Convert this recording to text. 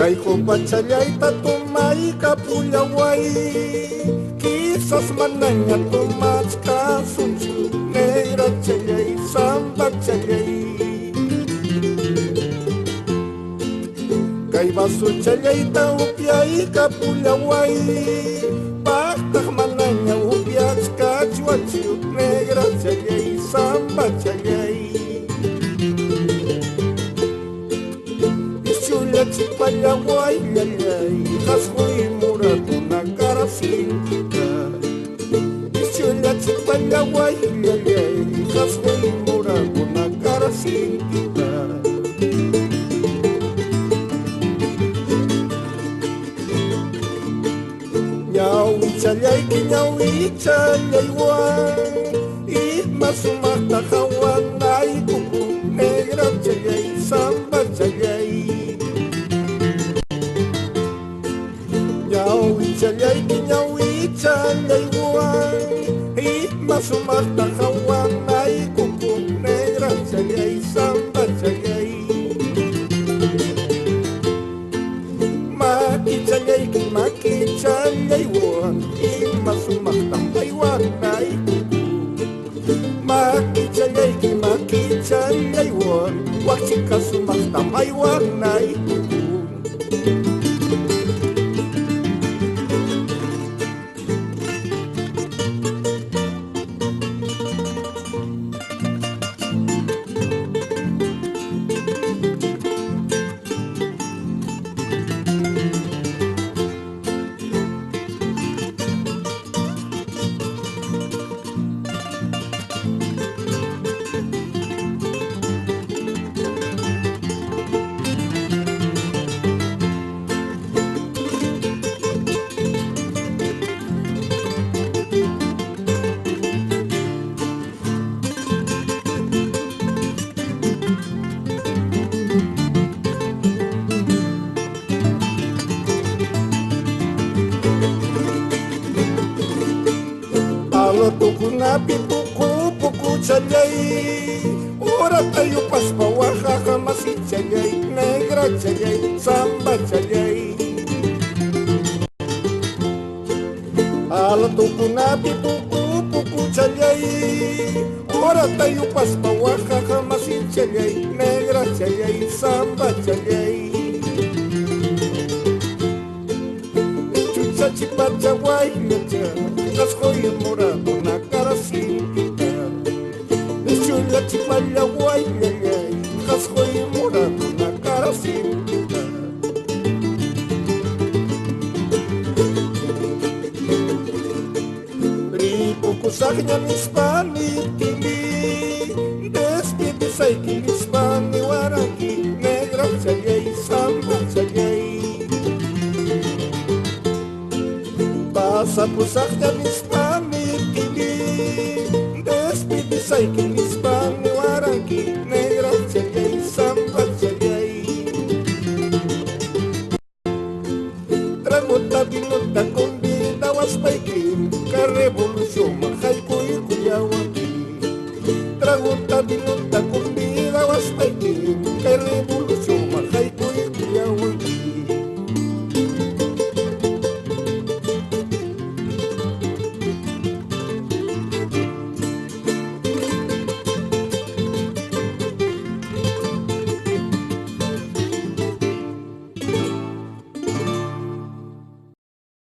Kayko bacayay tatumay kapulaway Kisas mananya tumats kasunsu Negra chayay samba chayay Kay baso chayay taupyay kapulaway Baktak mananya upyats kachuachu Negra chayay samba chayay Chipallaway, yayay, kashoy murado na karasingita. Isyula chipallaway, yayay, kashoy murado na karasingita. Nyawi chayay, kinyawi chayay wan, masumata kawan ay kuku, negra chayay, samba chayay. Chayay kinyawi chayay wan masumata kawan ay kuku negra chayay samba chayay Maki chayay wan masumata wan ay kuku Maki chayay wan wakika sumata wan ay kuku Napi puku chayay Ora tayo paspawaha kamasi chayay Negra chayay, samba chayay Ala tuku napi puku chayay Ora tayo paspawaha kamasi chayay Negra chayay, samba chayay Chucha chipachaway yacha Kaskoy morado na karasingita Isyula chipallaway yayay Kaskoy morado na karasingita Ripo ko sa kanyang ispanitili Despidisay kinispani waragi Negra chayay, samba chayay Basa po sa kanyang ispanitili Despidisay kinispani waragi Negra chayay, samba chayay Traguta binuta kundi dawas paikin Ka revolusyon makay kuy kuyawagi Traguta binuta